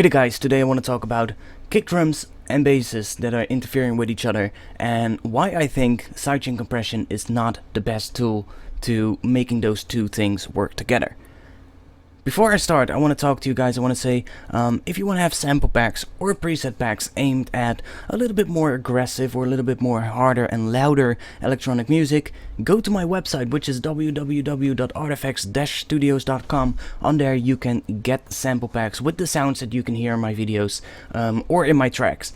Hey there guys, today I want to talk about kick drums and basses that are interfering with each other and why I think sidechain compression is not the best tool to making those two things work together. Before I start, I want to talk to you guys. I want to say, if you want to have sample packs or preset packs aimed at a little bit more aggressive or a little bit more harder and louder electronic music, go to my website, which is www.artfx-studios.com. On there you can get sample packs with the sounds that you can hear in my videos or in my tracks.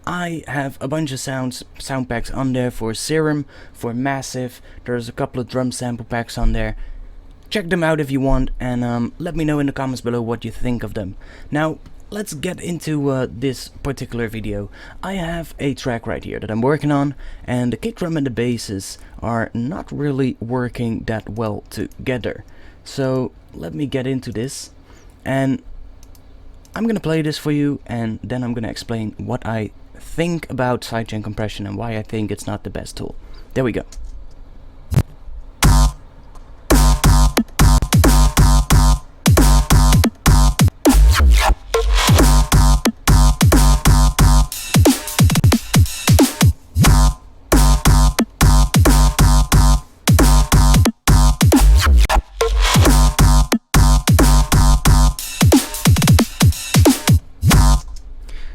I have a bunch of sound packs on there for Serum, for Massive. There's a couple of drum sample packs on there. Check them out if you want, and let me know in the comments below what you think of them. Now, let's get into this particular video. I have a track right here that I'm working on, and the kick drum and the basses are not really working that well together. So, let me get into this, and I'm gonna play this for you, and then I'm gonna explain what I think about sidechain compression and why I think it's not the best tool. There we go.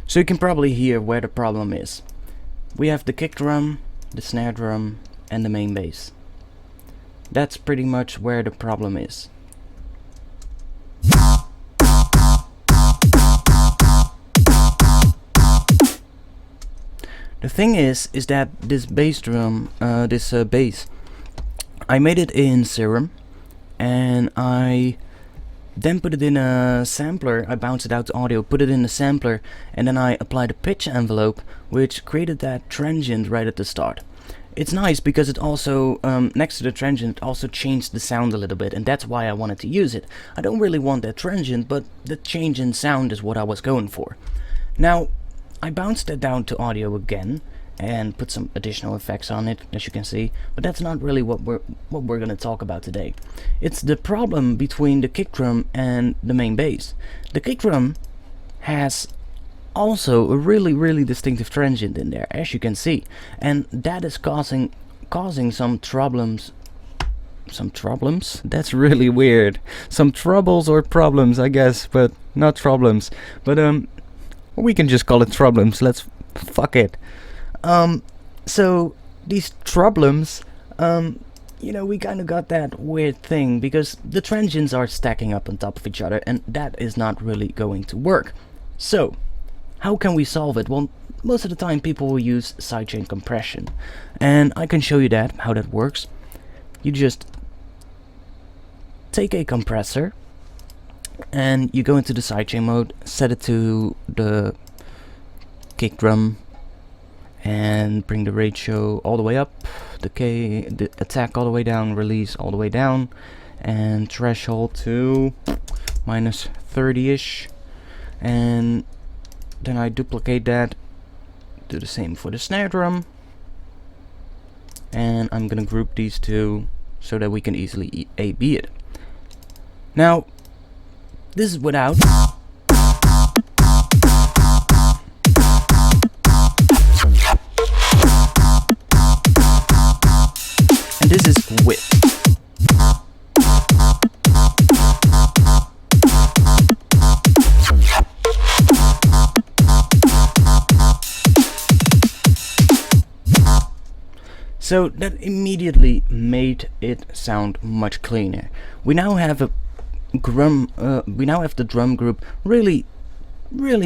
So you can probably hear where the problem is. We have the kick drum, the snare drum, and the main bass. That's pretty much where the problem is. The thing is that this bass drum, bass, I made it in Serum, and I then put it in a sampler. I bounced it out to audio, put it in a sampler, and then I applied a pitch envelope, which created that transient right at the start. It's nice because it also, next to the transient, it also changed the sound a little bit, and that's why I wanted to use it. I don't really want that transient, but the change in sound is what I was going for. Now, I bounced it down to audio again, and put some additional effects on it, as you can see, but that's not really what we're gonna talk about today. It's the problem between the kick drum and the main bass. The kick drum has also a really distinctive transient in there, as you can see, and that is causing some problems. Some problems? That's really weird. Some troubles or problems, I guess, but not problems. But we can just call it problems. Let's fuck it. So these problems, you know, we kind of got that weird thing because the transients are stacking up on top of each other, and that is not really going to work. So how can we solve it? Well, most of the time people will use sidechain compression, and I can show you how that works. You just take a compressor and you go into the sidechain mode, set it to the kick drum, and bring the ratio all the way up, the attack all the way down, release all the way down, and threshold to minus 30-ish, and then I duplicate that, do the same for the snare drum, and I'm gonna group these two so that we can easily A/B it. Now, this is without. This is with. So that immediately made it sound much cleaner. We now have the drum group really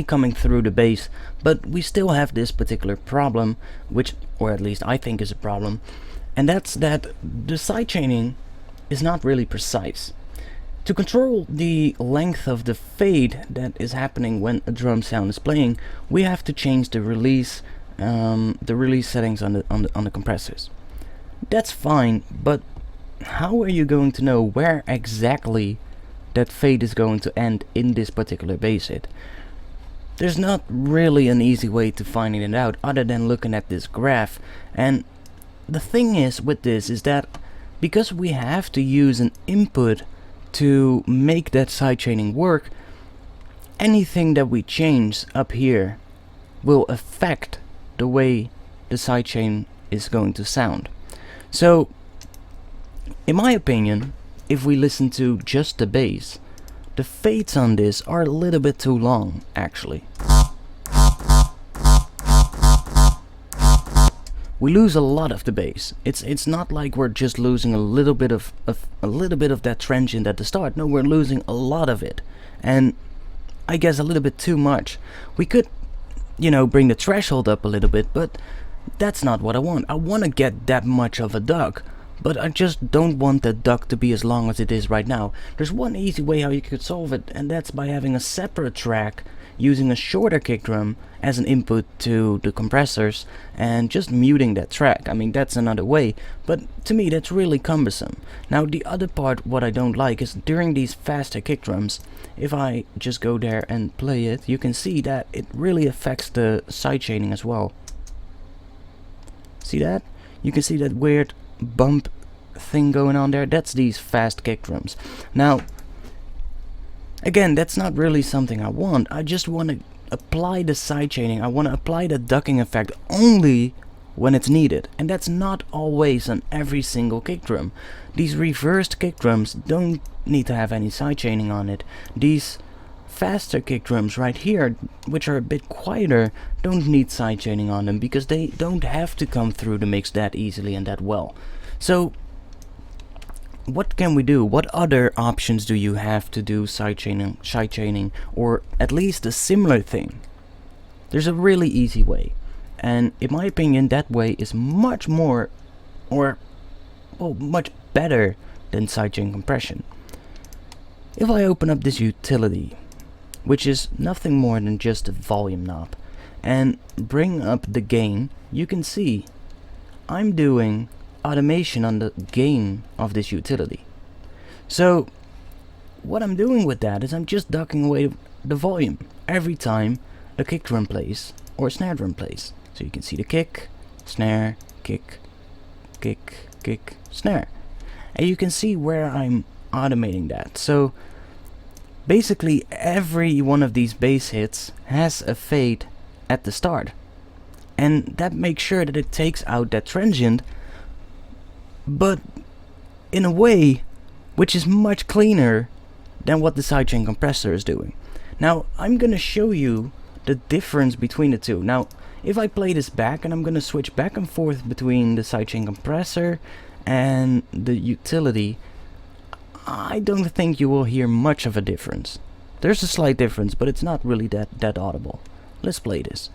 coming through the bass, but we still have this particular problem, which, or at least I think is a problem. And that's that the sidechaining is not really precise. To control the length of the fade that is happening when a drum sound is playing, we have to change the release settings on the compressors. That's fine, but how are you going to know where exactly that fade is going to end in this particular bass hit? There's not really an easy way to finding it out other than looking at this graph. And the thing is with this is that because we have to use an input to make that sidechaining work, anything that we change up here will affect the way the sidechain is going to sound. So in my opinion, if we listen to just the bass, the fades on this are a little bit too long actually. We lose a lot of the bass. It's not like we're just losing a little bit of that transient at the start. No, we're losing a lot of it, and I guess a little bit too much. We could, you know, bring the threshold up a little bit, but that's not what I want. I want to get that much of a duck, but I just don't want the duck to be as long as it is right now. There's one easy way how you could solve it, and that's by having a separate track using a shorter kick drum as an input to the compressors and just muting that track. I mean, that's another way, but to me that's really cumbersome. Now the other part what I don't like is during these faster kick drums, if I just go there and play it, you can see that it really affects the sidechaining as well. See that? You can see that weird bump thing going on there. That's these fast kick drums. Now again, that's not really something I want. I just want to apply the sidechaining. I want to apply the ducking effect only when it's needed, and that's not always on every single kick drum. These reversed kick drums don't need to have any sidechaining on it. These faster kick drums right here, which are a bit quieter, don't need sidechaining on them because they don't have to come through the mix that easily and that well. So what can we do? What other options do you have to do sidechaining, or at least a similar thing? There's a really easy way, and in my opinion that way is much more, or well, much better than sidechain compression. If I open up this utility, which is nothing more than just a volume knob, and bring up the gain, you can see I'm doing automation on the gain of this utility. So what I'm doing with that is I'm just ducking away the volume every time a kick drum plays or a snare drum plays. So you can see the kick, snare, kick, kick, kick, snare, and you can see where I'm automating that. So basically every one of these bass hits has a fade at the start, and that makes sure that it takes out that transient, but in a way which is much cleaner than what the sidechain compressor is doing. Now I'm gonna show you the difference between the two. Now if I play this back, and I'm gonna switch back and forth between the sidechain compressor and the utility, I don't think you will hear much of a difference. There's a slight difference, but it's not really that audible. Let's play this.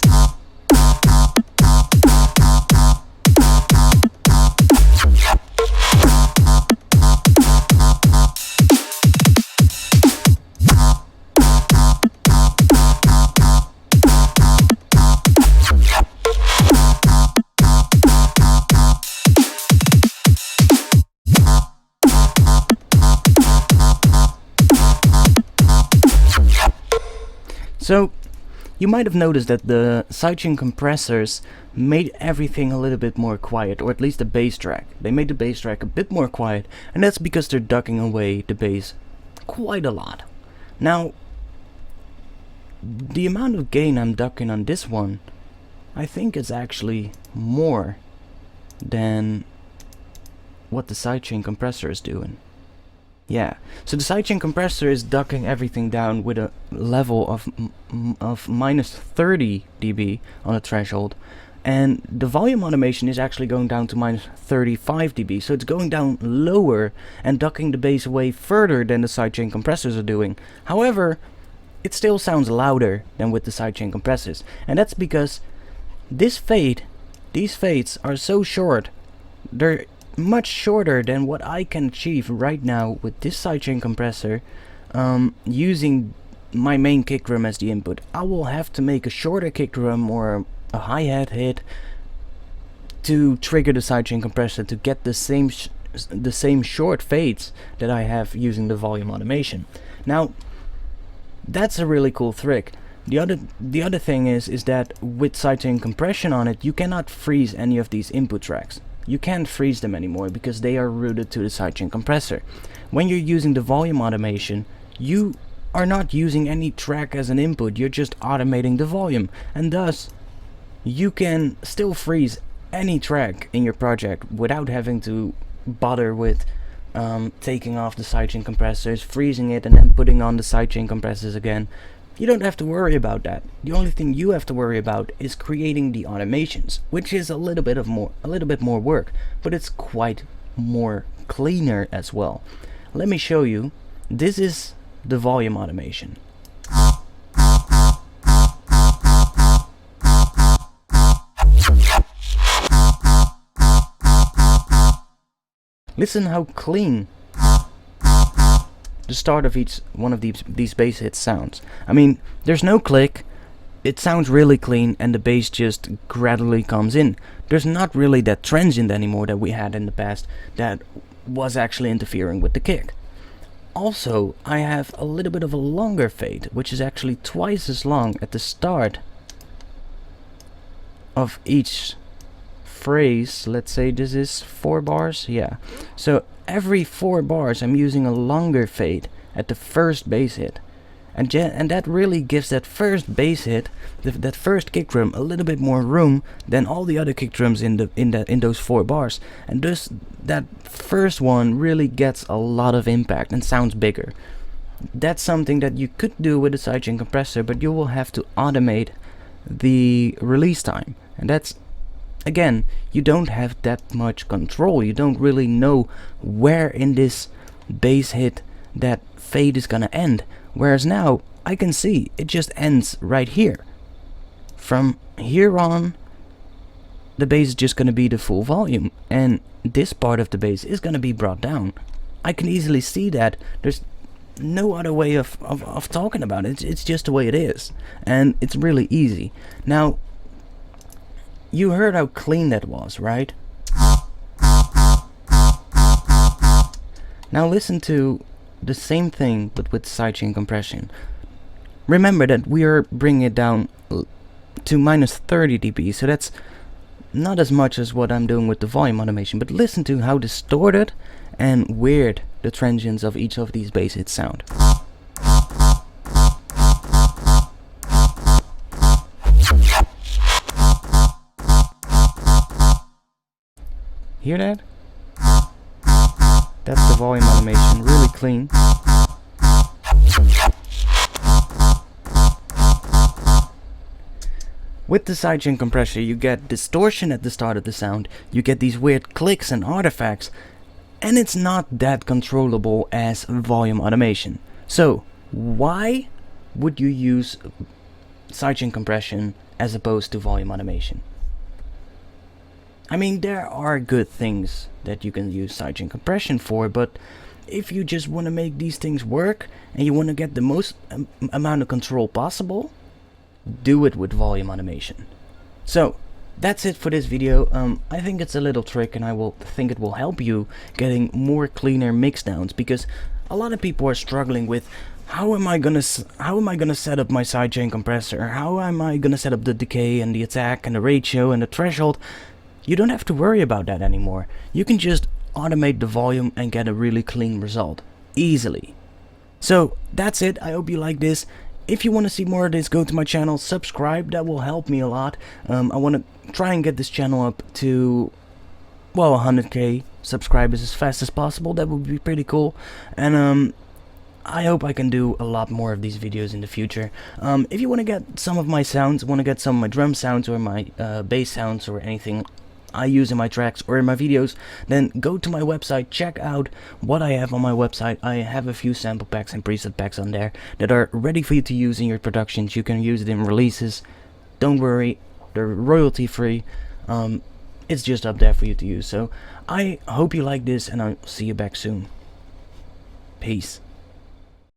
So you might have noticed that the sidechain compressors made everything a little bit more quiet, or at least the bass track. They made the bass track a bit more quiet, and that's because they're ducking away the bass quite a lot. Now the amount of gain I'm ducking on this one, I think is actually more than what the sidechain compressor is doing. Yeah, so the sidechain compressor is ducking everything down with a level of minus 30 dB on the threshold, and the volume automation is actually going down to minus 35 dB, so it's going down lower and ducking the bass away further than the sidechain compressors are doing. However, it still sounds louder than with the sidechain compressors, and that's because these fades are so short. They're much shorter than what I can achieve right now with this sidechain compressor, using my main kick drum as the input. I will have to make a shorter kick drum or a hi-hat hit to trigger the sidechain compressor to get the same short fades that I have using the volume automation. Now that's a really cool trick. The other thing is that with sidechain compression on it, you cannot freeze any of these input tracks. You can't freeze them anymore because they are routed to the sidechain compressor. When you're using the volume automation, you are not using any track as an input, you're just automating the volume, and thus you can still freeze any track in your project without having to bother with taking off the sidechain compressors, freezing it, and then putting on the sidechain compressors again. You don't have to worry about that. The only thing you have to worry about is creating the automations, which is a little bit more work, but it's quite more cleaner as well. Let me show you. This is the volume automation. Listen how clean the start of each one of these bass hits sounds. I mean, there's no click, it sounds really clean, and the bass just gradually comes in. There's not really that transient anymore that we had in the past that was actually interfering with the kick. Also, I have a little bit of a longer fade, which is actually twice as long at the start of each phrase. Let's say this is 4 bars, yeah. So every 4 bars I'm using a longer fade at the first bass hit, and that really gives that first bass hit, that first kick drum, a little bit more room than all the other kick drums in those 4 bars, and thus that first one really gets a lot of impact and sounds bigger. That's something that you could do with a sidechain compressor, but you will have to automate the release time, and that's, again, you don't have that much control. You don't really know where in this bass hit that fade is gonna end. Whereas now, I can see it just ends right here. From here on, the bass is just gonna be the full volume, and this part of the bass is gonna be brought down. I can easily see that. There's no other way of talking about it. It's just the way it is, and it's really easy. Now, you heard how clean that was, right? Now listen to the same thing, but with sidechain compression. Remember that we are bringing it down to minus 30 dB, so that's not as much as what I'm doing with the volume automation, but listen to how distorted and weird the transients of each of these bass hits sound. Hear that? That's the volume automation, really clean. With the sidechain compressor, you get distortion at the start of the sound, you get these weird clicks and artifacts, and it's not that controllable as volume automation. So, why would you use sidechain compression as opposed to volume automation? I mean, there are good things that you can use sidechain compression for, but if you just want to make these things work and you want to get the most amount of control possible, do it with volume automation. So that's it for this video. I think it's a little trick, and I think it will help you getting more cleaner mix downs, because a lot of people are struggling with how am I gonna set up my sidechain compressor? How am I gonna set up the decay and the attack and the ratio and the threshold? You don't have to worry about that anymore. You can just automate the volume and get a really clean result easily. So that's it. I hope you like this. If you want to see more of this, go to my channel, subscribe. That will help me a lot. I want to try and get this channel up to, well, 100k subscribers as fast as possible. That would be pretty cool. And I hope I can do a lot more of these videos in the future. If you want to get some of my sounds, want to get some of my drum sounds or my bass sounds or anything I use in my tracks or in my videos, then go to my website, check out what I have on my website. I have a few sample packs and preset packs on there that are ready for you to use in your productions. You can use it in releases. Don't worry, they're royalty free. It's just up there for you to use. So I hope you like this, and I'll see you back soon. Peace.